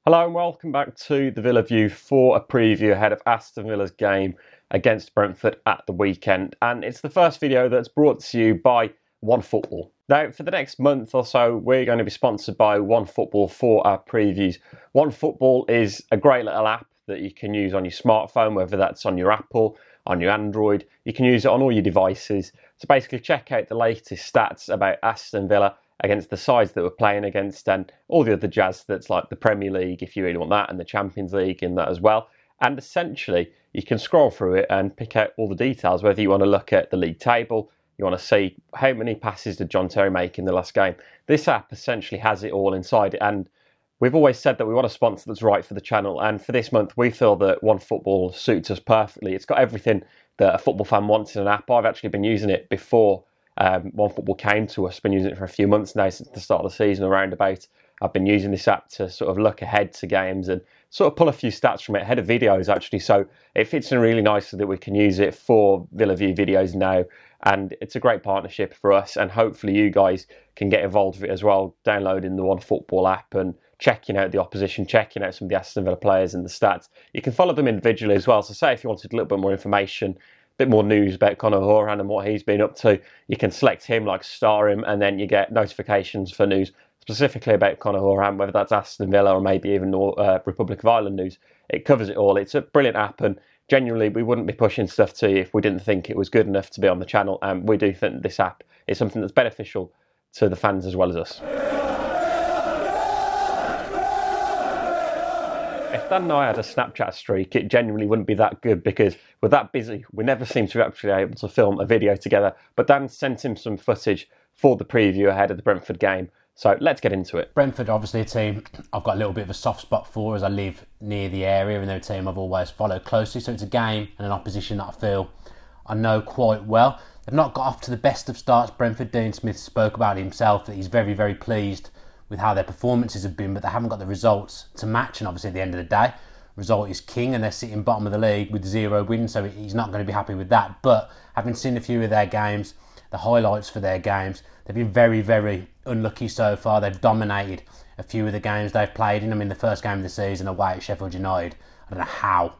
Hello and welcome back to the Villa View for a preview ahead of Aston Villa's game against Brentford at the weekend. And it's the first video that's brought to you by OneFootball. Now, for the next month or so, we're going to be sponsored by OneFootball for our previews. OneFootball is a great little app that you can use on your smartphone, whether that's on your Apple, on your Android. You can use it on all your devices to basically check out the latest stats about Aston Villa against the sides that we're playing against and all the other jazz that's like the Premier League, if you really want that, and the Champions League in that as well. And essentially, you can scroll through it and pick out all the details, whether you want to look at the league table, you want to see how many passes did John Terry make in the last game. This app essentially has it all inside it, and we've always said that we want a sponsor that's right for the channel, and for this month we feel that OneFootball suits us perfectly. It's got everything that a football fan wants in an app. I've actually been using it before OneFootball came to us. Been using it for a few months now, since the start of the season around about. I've been using this app to sort of look ahead to games and sort of pull a few stats from it ahead of videos actually, so it fits in really nicely that we can use it for Villa View videos now, and it's a great partnership for us, and hopefully you guys can get involved with it as well, downloading the OneFootball app and checking out the opposition, checking out some of the Aston Villa players and the stats. You can follow them individually as well, so say if you wanted a little bit more information, bit more news about Conor Horan and what he's been up to, you can select him, like star him, and then you get notifications for news specifically about Conor Horan, whether that's Aston Villa or maybe even Republic of Ireland news. It covers it all. It's a brilliant app, and genuinely we wouldn't be pushing stuff to you if we didn't think it was good enough to be on the channel, and we do think this app is something that's beneficial to the fans as well as us. If Dan and I had a Snapchat streak, it genuinely wouldn't be that good because we're that busy. We never seem to be actually able to film a video together. But Dan sent him some footage for the preview ahead of the Brentford game. So let's get into it. Brentford, obviously a team I've got a little bit of a soft spot for as I live near the area, and they're a team I've always followed closely. So it's a game and an opposition that I feel I know quite well. They've not got off to the best of starts. Brentford, Dean Smith spoke about it himself, that he's very, very pleased with how their performances have been, but they haven't got the results to match, and obviously at the end of the day, result is king, and they're sitting bottom of the league with 0 wins, so he's not going to be happy with that. But having seen a few of their games, the highlights for their games, they've been very, very unlucky so far. They've dominated a few of the games they've played in. I mean, the first game of the season away at Sheffield United, I don't know how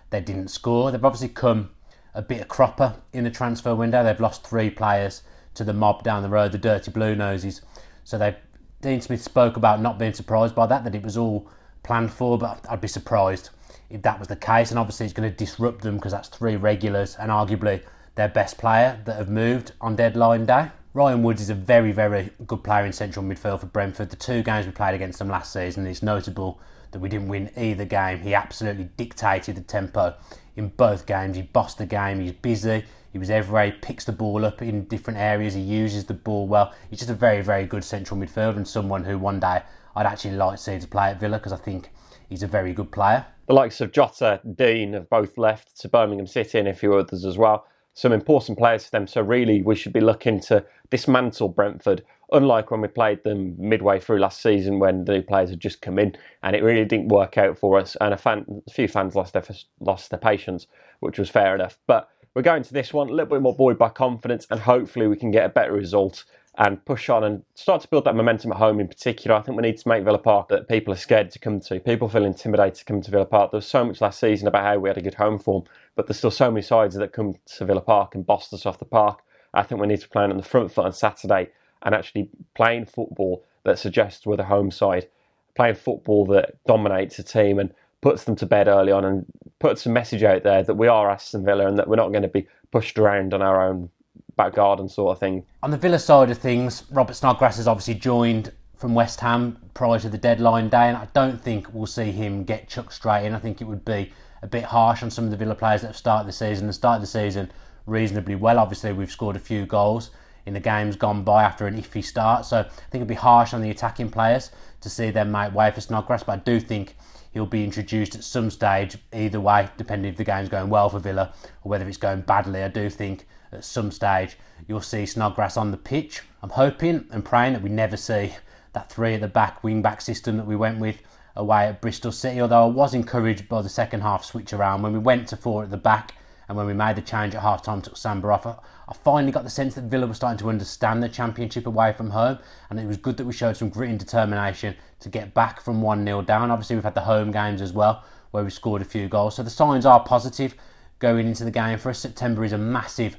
they didn't score. They've obviously come a bit of cropper in the transfer window. They've lost 3 players to the mob down the road, the Dirty Blue Noses. So Dean Smith spoke about not being surprised by that it was all planned for, but I'd be surprised if that was the case. And obviously it's going to disrupt them because that's 3 regulars and arguably their best player that have moved on deadline day. Ryan Woods is a very, very good player in central midfield for Brentford. The 2 games we played against them last season, it's notable that we didn't win either game. He absolutely dictated the tempo in both games. He bossed the game, he's busy, he was everywhere, he picks the ball up in different areas, he uses the ball well. He's just a very, very good central midfielder and someone who one day I'd actually like to see to play at Villa because I think he's a very good player. The likes of Jota, Dean have both left to Birmingham City and a few others as well. Some important players for them, so really we should be looking to dismantle Brentford, unlike when we played them midway through last season when the new players had just come in and it really didn't work out for us, and a few fans lost their patience, which was fair enough. But we're going to this one a little bit more buoyed by confidence, and hopefully we can get a better result and push on and start to build that momentum at home in particular. I think we need to make Villa Park that people are scared to come to. People feel intimidated to come to Villa Park. There was so much last season about how we had a good home form, but there's still so many sides that come to Villa Park and boss us off the park. I think we need to play on the front foot on Saturday and actually playing football that suggests we're the home side, playing football that dominates a team and puts them to bed early on and puts a message out there that we are Aston Villa and that we're not going to be pushed around on our own back garden sort of thing. On the Villa side of things, Robert Snodgrass has obviously joined from West Ham prior to the deadline day, and I don't think we'll see him get chucked straight in. I think it would be a bit harsh on some of the Villa players that have started the season reasonably well. Obviously we've scored a few goals in the games gone by after an iffy start, so I think it'd be harsh on the attacking players to see them make way for Snodgrass, but I do think he'll be introduced at some stage either way, depending if the game's going well for Villa or whether it's going badly. I do think at some stage you'll see Snodgrass on the pitch. I'm hoping and praying that we never see that 3 at the back wing back system that we went with away at Bristol City, although I was encouraged by the second half switch around when we went to 4 at the back and when we made the change at half-time, took Samba off, I finally got the sense that Villa were starting to understand the Championship away from home, and it was good that we showed some grit and determination to get back from 1-0 down. Obviously, we've had the home games as well, where we scored a few goals, so the signs are positive going into the game. For us, September is a massive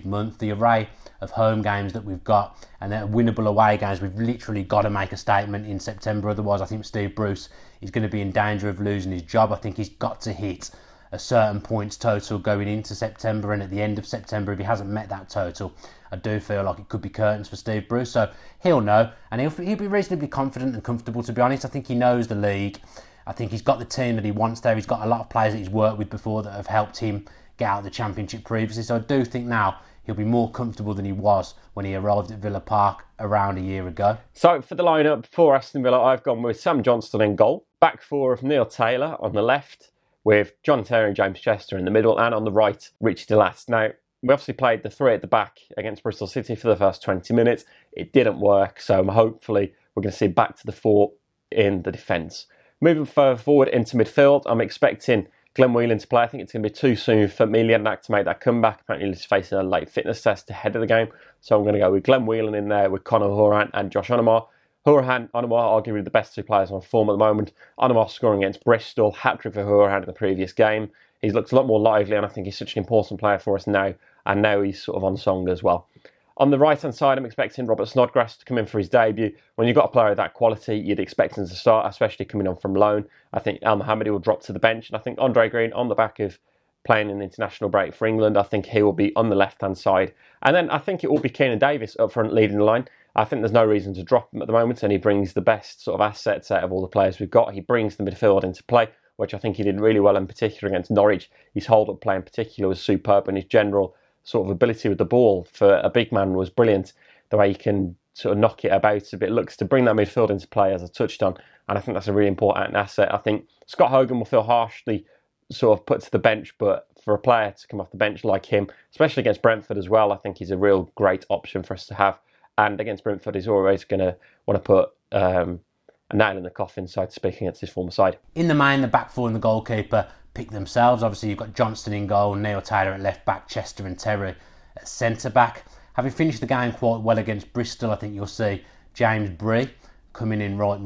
month. The array of home games that we've got and the winnable away games, we've literally got to make a statement in September. Otherwise, I think Steve Bruce is going to be in danger of losing his job. I think he's got to hit a certain points total going into September, and at the end of September, if he hasn't met that total, I do feel like it could be curtains for Steve Bruce. So he'll know, and he'll be reasonably confident and comfortable, to be honest. I think he knows the league. I think he's got the team that he wants there. He's got a lot of players that he's worked with before that have helped him get out of the Championship previously. So I do think now he'll be more comfortable than he was when he arrived at Villa Park around a year ago. So for the lineup for Aston Villa, I've gone with Sam Johnston in goal. Back four of Neil Taylor on the left, with John Terry and James Chester in the middle, and on the right, Richie DeLast. Now, we obviously played the three at the back against Bristol City for the first 20 minutes. It didn't work, so hopefully we're going to see back to the four in the defence. Moving further forward into midfield, I'm expecting Glenn Whelan to play. I think it's going to be too soon for Milianak to make that comeback. Apparently he's facing a late fitness test ahead of the game. So I'm going to go with Glenn Whelan in there with Conor Hourihane and Josh Onomah. Hourihane, Onomah, arguably the best two players on form at the moment. Onomah scoring against Bristol, hat-trick for Hourihane in the previous game. He's looked a lot more lively, and I think he's such an important player for us now. And now he's sort of on song as well. On the right-hand side, I'm expecting Robert Snodgrass to come in for his debut. When you've got a player of that quality, you'd expect him to start, especially coming on from loan. I think El Mohammadi will drop to the bench, and I think Andre Green, on the back of playing an international break for England, I think he will be on the left-hand side. And then I think it will be Keinan Davis up front leading the line. I think there's no reason to drop him at the moment, and he brings the best sort of assets out of all the players we've got. He brings the midfield into play, which I think he did really well, in particular against Norwich. His hold-up play in particular was superb, and his general sort of ability with the ball for a big man was brilliant. The way he can sort of knock it about a bit, looks to bring that midfield into play, as I touched on, and I think that's a really important asset. I think Scott Hogan will feel harshly sort of put to the bench, but for a player to come off the bench like him, especially against Brentford as well, I think he's a real great option for us to have. And against Brentford, he's always going to want to put a nail in the coffin, so to speak, against his former side. In the main, the back four and the goalkeeper pick themselves. Obviously, you've got Johnston in goal, Neil Taylor at left back, Chester and Terry at centre back. Having finished the game quite well against Bristol, I think you'll see James Bree coming in right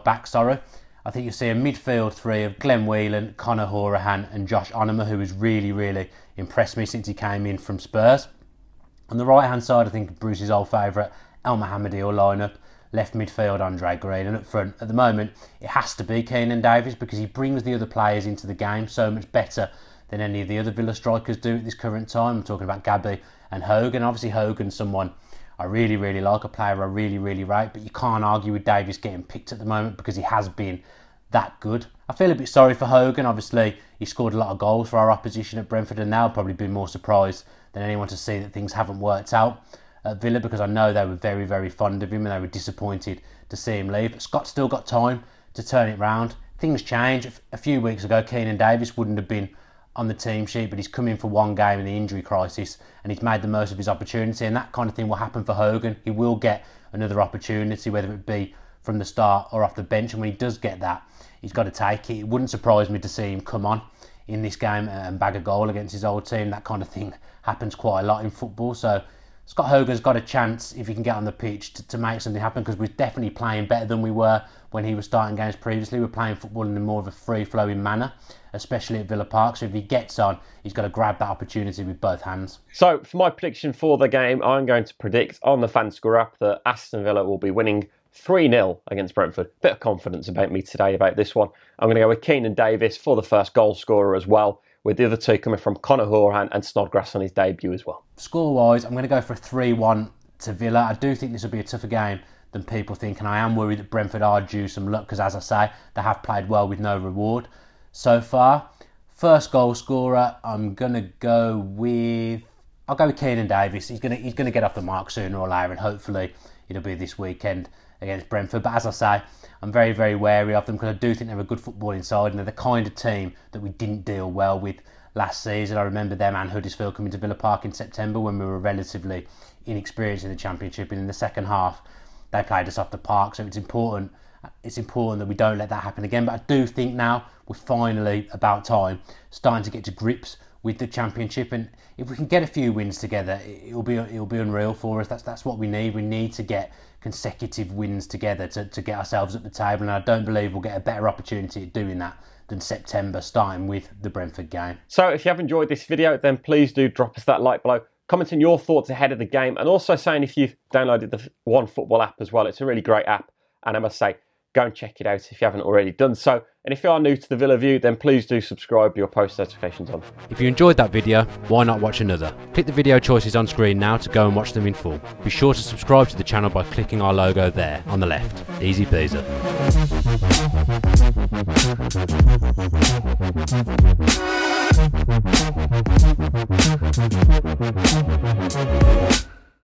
back. I think you'll see a midfield three of Glenn Whelan, Conor Hourihane and Josh Onomah, who has really impressed me since he came in from Spurs. On the right hand side, I think Bruce's old favourite El Mohammadi will line up. Left midfield, Andre Green, and up front, at the moment, it has to be Keinan Davis, because he brings the other players into the game so much better than any of the other Villa strikers do at this current time. I'm talking about Gabby and Hogan. Obviously, Hogan's someone I really like, a player I really rate, but you can't argue with Davis getting picked at the moment because he has been that good. I feel a bit sorry for Hogan. Obviously, he scored a lot of goals for our opposition at Brentford, and they'll probably be more surprised than anyone to see that things haven't worked out at Villa, because I know they were very fond of him and they were disappointed to see him leave. But Scott's still got time to turn it round. Things change. A few weeks ago, Keinan Davis wouldn't have been on the team sheet, but he's come in for one game in the injury crisis and he's made the most of his opportunity, and that kind of thing will happen for Hogan. He will get another opportunity, whether it be from the start or off the bench, and when he does get that, he's got to take it. It wouldn't surprise me to see him come on in this game and bag a goal against his old team. That kind of thing happens quite a lot in football, so Scott Hogan's got a chance, if he can get on the pitch, to make something happen, because we're definitely playing better than we were when he was starting games previously. We're playing football in a more of a free-flowing manner, especially at Villa Park. So if he gets on, he's got to grab that opportunity with both hands. So for my prediction for the game, I'm going to predict on the FanScore app that Aston Villa will be winning 3-0 against Brentford. Bit of confidence about me today about this one. I'm going to go with Keinan Davis for the first goal scorer as well, with the other two coming from Conor Hourihane and Snodgrass on his debut as well. Score-wise, I'm going to go for a 3-1 to Villa. I do think this will be a tougher game than people think, and I am worried that Brentford are due some luck, because as I say, they have played well with no reward so far. First goal scorer, I'm going to go with... I'll go with Keinan Davis. He's going to get off the mark sooner or later, and hopefully it'll be this weekend against Brentford. But as I say, I'm very wary of them, because I do think they're a good footballing side, and they're the kind of team that we didn't deal well with last season. I remember them and Huddersfield coming to Villa Park in September when we were relatively inexperienced in the Championship, and in the second half they played us off the park. So it's important that we don't let that happen again. But I do think now we're finally, about time, starting to get to grips with the Championship, and if we can get a few wins together, it'll be unreal for us. That's what we need. We need to get consecutive wins together to get ourselves at the table, and I don't believe we'll get a better opportunity at doing that than September, starting with the Brentford game. So if you have enjoyed this video, then please do drop us that like below, commenting your thoughts ahead of the game, and also saying if you've downloaded the OneFootball app as well. It's a really great app, and I must say, go and check it out if you haven't already done so. And if you are new to the Villa View, then please do subscribe with your post notifications on. If you enjoyed that video, why not watch another? Click the video choices on screen now to go and watch them in full. Be sure to subscribe to the channel by clicking our logo there on the left. Easy peasy.